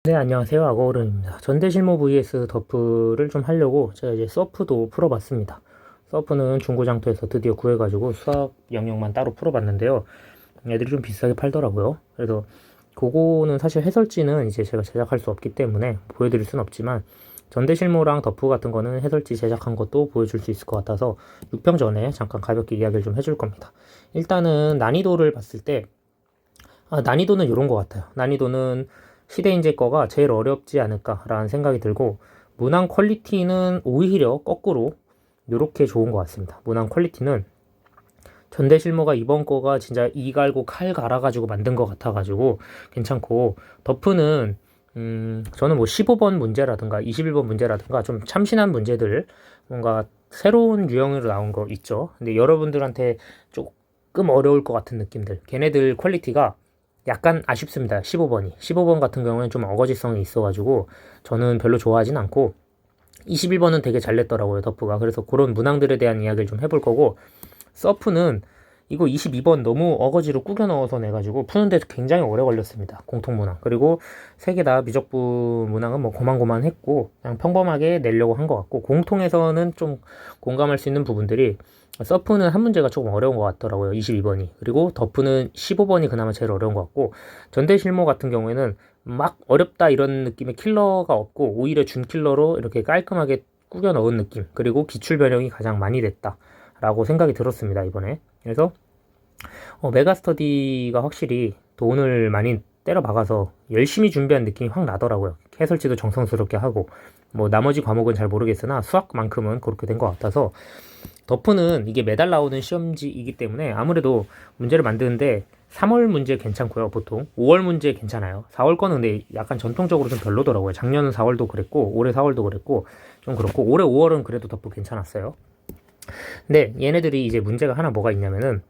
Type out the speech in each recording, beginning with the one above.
네, 안녕하세요. 악어오른입니다. 전대실모 vs 더프를 좀 하려고 제가 이제 서프도 풀어봤습니다. 서프는 중고장터에서 드디어 구해가지고 수학 영역만 따로 풀어봤는데요. 애들이 좀 비싸게 팔더라고요. 그래서 그거는 사실 해설지는 이제 제가 제작할 수 없기 때문에 보여드릴 순 없지만 전대실모랑 더프 같은 거는 해설지 제작한 것도 보여줄 수 있을 것 같아서 6평 전에 잠깐 가볍게 이야기를 좀 해줄 겁니다. 일단은 난이도를 봤을 때 난이도는 이런 것 같아요. 난이도는 시대인재 거가 제일 어렵지 않을까라는 생각이 들고, 문항 퀄리티는 오히려 거꾸로 이렇게 좋은 것 같습니다. 문항 퀄리티는 전대실모가 이번 거가 진짜 이 갈고 칼 갈아가지고 만든 것 같아가지고 괜찮고, 더프는 저는 뭐 15번 문제라든가 21번 문제라든가 좀 참신한 문제들, 뭔가 새로운 유형으로 나온 거 있죠. 근데 여러분들한테 조금 어려울 것 같은 느낌들, 걔네들 퀄리티가 약간 아쉽습니다. 15번이. 15번 같은 경우에는 좀 어거지성이 있어가지고 저는 별로 좋아하진 않고, 21번은 되게 잘 냈더라고요, 더프가. 그래서 그런 문항들에 대한 이야기를 좀 해볼 거고, 서프는 이거 22번 너무 어거지로 꾸겨 넣어서 내가지고 푸는데 굉장히 오래 걸렸습니다. 공통문항. 그리고 세 개 다 미적분 문항은 뭐 고만고만했고 그냥 평범하게 내려고 한 것 같고, 공통에서는 좀 공감할 수 있는 부분들이, 서프는 한 문제가 조금 어려운 것 같더라고요. 22번이. 그리고 더프는 15번이 그나마 제일 어려운 것 같고, 전대실모 같은 경우에는 막 어렵다 이런 느낌의 킬러가 없고 오히려 준킬러로 이렇게 깔끔하게 꾸겨 넣은 느낌, 그리고 기출 변형이 가장 많이 됐다 라고 생각이 들었습니다, 이번에. 그래서 메가스터디가 확실히 돈을 많이 때려 박아서 열심히 준비한 느낌이 확 나더라고요. 해설지도 정성스럽게 하고, 뭐 나머지 과목은 잘 모르겠으나 수학만큼은 그렇게 된 것 같아서, 더프는 이게 매달 나오는 시험지이기 때문에 아무래도 문제를 만드는데 3월 문제 괜찮고요. 보통 5월 문제 괜찮아요. 4월 거는 근데 약간 전통적으로 좀 별로더라고요. 작년 4월도 그랬고 올해 4월도 그랬고 좀 그렇고, 올해 5월은 그래도 더프 괜찮았어요. 근데 얘네들이 이제 문제가 하나 뭐가 있냐면은,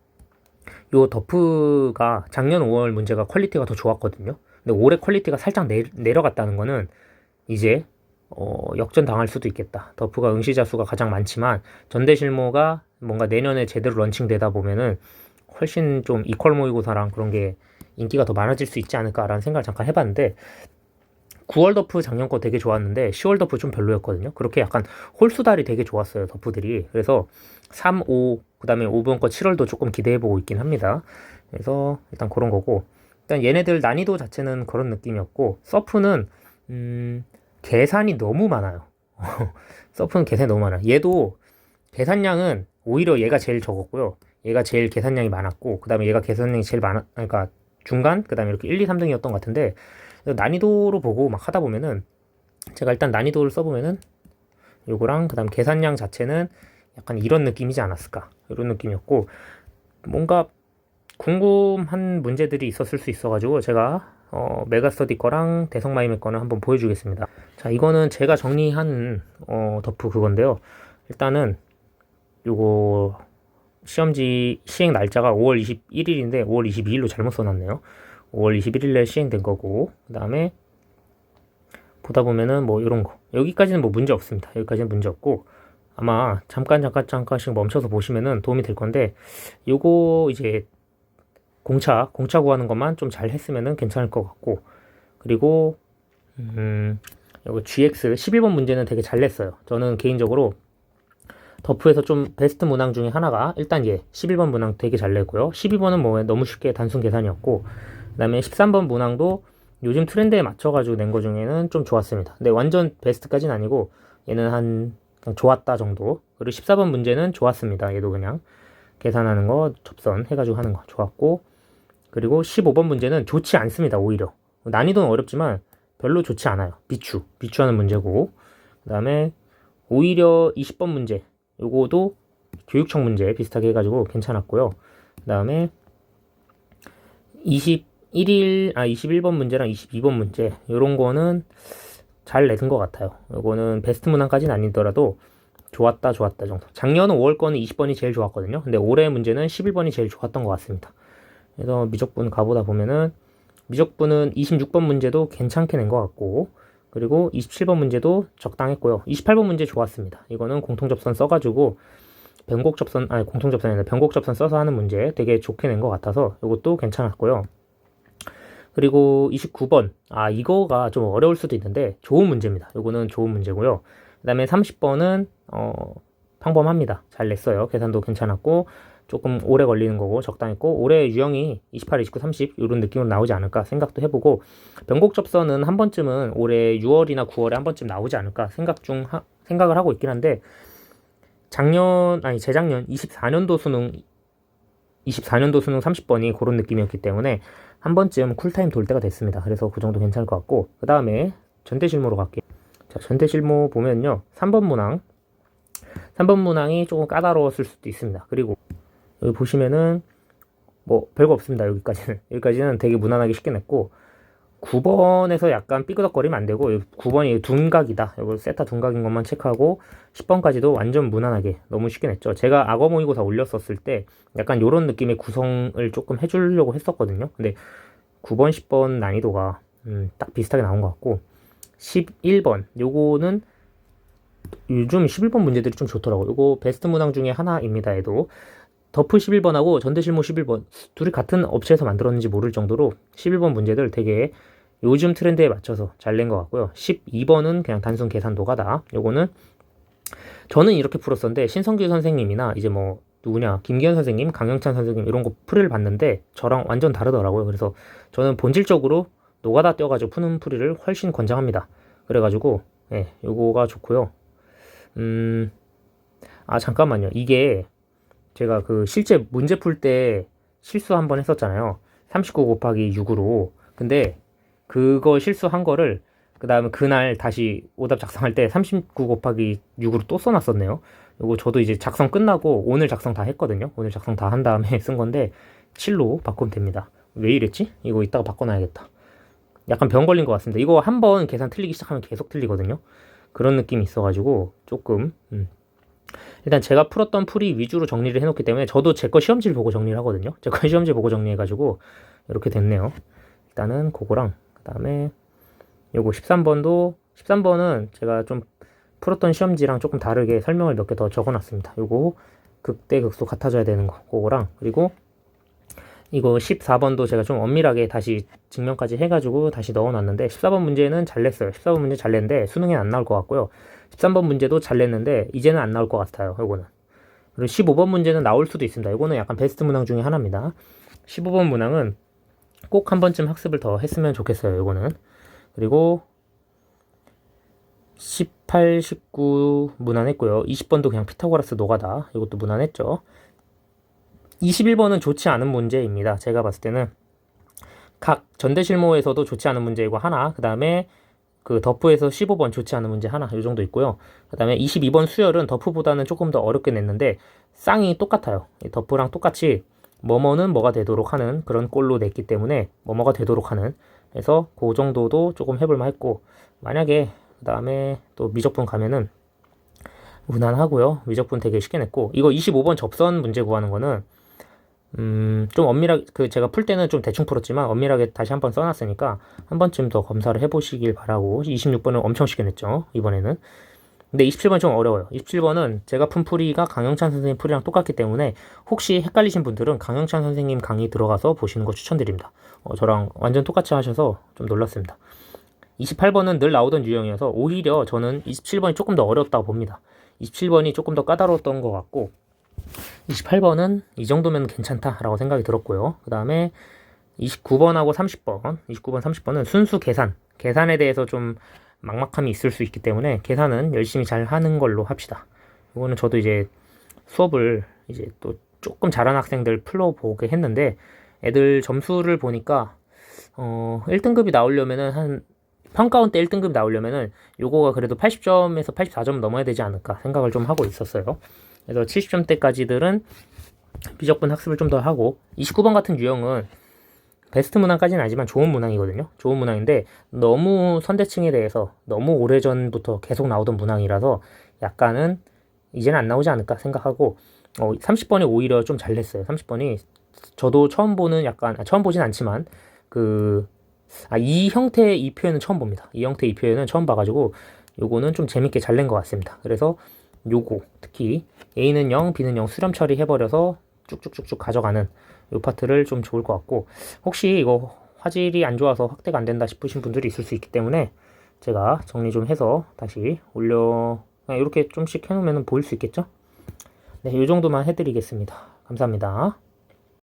요 더프가 작년 5월 문제가 퀄리티가 더 좋았거든요. 근데 올해 퀄리티가 살짝 내려갔다는 거는 이제 역전 당할 수도 있겠다. 더프가 응시자 수가 가장 많지만 전대실모가 뭔가 내년에 제대로 런칭되다 보면은 훨씬 좀 이퀄 모의고사랑 그런 게 인기가 더 많아질 수 있지 않을까라는 생각을 잠깐 해봤는데, 9월 더프 작년 거 되게 좋았는데 10월 더프 좀 별로였거든요. 그렇게 약간 홀수달이 되게 좋았어요, 더프들이. 그래서 3, 5, 그 다음에 5번 거 7월도 조금 기대해보고 있긴 합니다. 그래서 일단 그런 거고, 일단 얘네들 난이도 자체는 그런 느낌이었고, 서프는 계산이 너무 많아요. 서프는 계산이 너무 많아요. 얘도 계산량은 오히려 얘가 제일 적었고요. 얘가 제일 계산량이 많았고, 그 다음에 얘가 계산량이 제일 그러니까 중간, 그 다음에 이렇게 1, 2, 3등이었던 것 같은데, 난이도로 보고 막 하다 보면은, 제가 일단 난이도를 써보면은 요거랑 그 다음 계산량 자체는 약간 이런 느낌이지 않았을까, 이런 느낌이었고, 뭔가 궁금한 문제들이 있었을 수 있어가지고 제가 메가스터디 거랑 대성마이메 거는 한번 보여주겠습니다. 자, 이거는 제가 정리한 더프 그건데요. 일단은 요거 시험지 시행 날짜가 5월 21일인데 5월 22일로 잘못 써놨네요. 5월 21일에 시행된 거고, 그 다음에 보다 보면은 뭐 이런 거, 여기까지는 뭐 문제 없습니다. 여기까지는 문제 없고, 아마 잠깐씩 멈춰서 보시면은 도움이 될 건데, 요거 이제 공차 구하는 것만 좀 잘 했으면은 괜찮을 것 같고, 그리고 요거 GX 11번 문제는 되게 잘 냈어요. 저는 개인적으로 더프에서 좀 베스트 문항 중에 하나가 일단 11번 문항 되게 잘 냈고요. 12번은 뭐 너무 쉽게 단순 계산이었고, 그 다음에 13번 문항도 요즘 트렌드에 맞춰가지고 낸 거 중에는 좀 좋았습니다. 근데 완전 베스트까지는 아니고 얘는 그냥 좋았다 정도. 그리고 14번 문제는 좋았습니다. 얘도 그냥 계산하는 거 접선 해가지고 하는 거 좋았고, 그리고 15번 문제는 좋지 않습니다. 오히려 난이도는 어렵지만 별로 좋지 않아요. 비추하는 문제고, 그 다음에 오히려 20번 문제, 요거도 교육청 문제 비슷하게 해가지고 괜찮았고요. 그 다음에 21번 문제랑 22번 문제, 요런 거는 잘 내는 것 같아요. 요거는 베스트 문항까지는 아니더라도 좋았다 정도. 작년 5월 거는 20번이 제일 좋았거든요. 근데 올해 문제는 11번이 제일 좋았던 것 같습니다. 그래서 미적분 가보다 보면은 미적분은 26번 문제도 괜찮게 낸 것 같고, 그리고 27번 문제도 적당했고요. 28번 문제 좋았습니다. 이거는 공통접선 써가지고 공통접선이 아니라 변곡접선 써서 하는 문제 되게 좋게 낸 것 같아서 이것도 괜찮았고요. 그리고 29번. 이거가 좀 어려울 수도 있는데 좋은 문제입니다. 요거는 좋은 문제고요. 그 다음에 30번은 평범합니다. 잘 냈어요. 계산도 괜찮았고 조금 오래 걸리는 거고 적당했고 올해 유형이 28, 29, 30 이런 느낌으로 나오지 않을까 생각도 해보고 변곡 접선은 한 번쯤은 올해 6월이나 9월에 한 번쯤 나오지 않을까 생각을 하고 있긴 한데 재작년 24년도 수능 30번이 그런 느낌이었기 때문에 한 번쯤 쿨타임 돌 때가 됐습니다. 그래서 그 정도 괜찮을 것 같고 그 다음에 전대실모로 갈게요. 자, 전대실모 보면요. 3번 문항이 조금 까다로웠을 수도 있습니다. 그리고 여기 보시면은 뭐 별거 없습니다. 여기까지는 되게 무난하게 쉽게 냈고 9번에서 약간 삐그덕거리면 안 되고 9번이 둔각이다. 이거 세타 둔각인 것만 체크하고 10번까지도 완전 무난하게 너무 쉽게 냈죠. 제가 악어 모의고사 올렸었을 때 약간 요런 느낌의 구성을 조금 해주려고 했었거든요. 근데 9번, 10번 난이도가 딱 비슷하게 나온 것 같고 11번 요거는 요즘 11번 문제들이 좀 좋더라고요. 요거 베스트 문항 중에 하나입니다. 얘도 더프 11번하고 전대실모 11번 둘이 같은 업체에서 만들었는지 모를 정도로 11번 문제들 되게 요즘 트렌드에 맞춰서 잘 낸 것 같고요. 12번은 그냥 단순 계산 노가다. 요거는 저는 이렇게 풀었었는데 신성규 선생님이나 이제 뭐 누구냐 김기현 선생님, 강영찬 선생님 이런 거 풀이를 봤는데 저랑 완전 다르더라고요. 그래서 저는 본질적으로 노가다 떼어가지고 푸는 풀이를 훨씬 권장합니다. 그래가지고 요거가 좋고요. 잠깐만요. 이게 제가 그 실제 문제 풀 때 실수 한번 했었잖아요. 39 곱하기 6으로. 근데 그거 실수한 거를 그 다음에 그날 다시 오답 작성할 때 39 곱하기 6으로 또 써놨었네요. 이거 저도 이제 작성 끝나고 오늘 작성 다 했거든요. 오늘 작성 다 한 다음에 쓴 건데 7로 바꾸면 됩니다. 왜 이랬지? 이거 이따가 바꿔놔야겠다. 약간 병 걸린 것 같습니다. 이거 한번 계산 틀리기 시작하면 계속 틀리거든요. 그런 느낌이 있어가지고 조금 일단 제가 풀었던 풀이 위주로 정리를 해놓기 때문에 저도 제 거 시험지를 보고 정리를 하거든요. 제 거 시험지 보고 정리해가지고 이렇게 됐네요. 일단은 그거랑 그 다음에 요거 13번은 제가 좀 풀었던 시험지랑 조금 다르게 설명을 몇 개 더 적어놨습니다. 요거 극대극소 같아져야 되는 거 그거랑 그리고 이거 14번도 제가 좀 엄밀하게 다시 증명까지 해가지고 다시 넣어놨는데 14번 문제는 잘 냈어요. 14번 문제 잘 냈는데 수능에 안 나올 것 같고요. 13번 문제도 잘 냈는데 이제는 안 나올 것 같아요. 요거는. 그리고 15번 문제는 나올 수도 있습니다. 요거는 약간 베스트 문항 중에 하나입니다. 15번 문항은 꼭 한 번쯤 학습을 더 했으면 좋겠어요. 요거는. 그리고 18, 19 무난했고요. 20번도 그냥 피타고라스 노가다. 이것도 무난했죠. 21번은 좋지 않은 문제입니다. 제가 봤을 때는 각 전대실모에서도 좋지 않은 문제이고 하나, 그 다음에 그 더프에서 15번 좋지 않은 문제 하나 이 정도 있고요. 그 다음에 22번 수열은 더프보다는 조금 더 어렵게 냈는데 쌍이 똑같아요. 더프랑 똑같이 뭐뭐는 뭐가 되도록 하는 그런 꼴로 냈기 때문에 뭐뭐가 되도록 하는 그래서 그 정도도 조금 해볼만 했고 만약에 그 다음에 또 미적분 가면은 무난하고요. 미적분 되게 쉽게 냈고 이거 25번 접선 문제 구하는 거는 좀 엄밀하게 제가 풀 때는 좀 대충 풀었지만 엄밀하게 다시 한번 써놨으니까 한 번쯤 더 검사를 해보시길 바라고 26번은 엄청 쉽게 냈죠. 이번에는. 근데 27번 좀 어려워요. 27번은 제가 푼 풀이가 강영찬 선생님 풀이랑 똑같기 때문에 혹시 헷갈리신 분들은 강영찬 선생님 강의 들어가서 보시는 거 추천드립니다. 저랑 완전 똑같이 하셔서 좀 놀랐습니다. 28번은 늘 나오던 유형이어서 오히려 저는 27번이 조금 더 어려웠다고 봅니다. 27번이 조금 더 까다로웠던 것 같고 28번은 이 정도면 괜찮다라고 생각이 들었고요. 그 다음에 29번하고 30번 29번 30번은 순수 계산에 대해서 좀 막막함이 있을 수 있기 때문에 계산은 열심히 잘 하는 걸로 합시다. 이거는 저도 이제 수업을 이제 또 조금 잘하는 학생들 풀어보게 했는데 애들 점수를 보니까 1등급이 나오려면은 한 평가원 때 1등급 나오려면은 요거가 그래도 80점에서 84점 넘어야 되지 않을까 생각을 좀 하고 있었어요. 그래서 70점대까지들은 비적분 학습을 좀 더 하고 29번 같은 유형은 베스트 문항까지는 아니지만 좋은 문항이거든요. 좋은 문항인데 너무 선대층에 대해서 너무 오래전부터 계속 나오던 문항이라서 약간은 이제는 안 나오지 않을까 생각하고 30번이 오히려 좀 잘 냈어요. 30번이 저도 처음 보진 않지만 이 형태의 이 표현은 처음 봅니다. 이 형태의 이 표현은 처음 봐가지고 요거는 좀 재밌게 잘 낸 것 같습니다. 그래서 요거 특히 A는 0, B는 0 수렴 처리해버려서 쭉쭉쭉쭉 가져가는 요 파트를 좀 좋을 것 같고 혹시 이거 화질이 안 좋아서 확대가 안 된다 싶으신 분들이 있을 수 있기 때문에 제가 정리 좀 해서 다시 그냥 이렇게 좀씩 해놓으면 보일 수 있겠죠? 네, 이 정도만 해드리겠습니다. 감사합니다.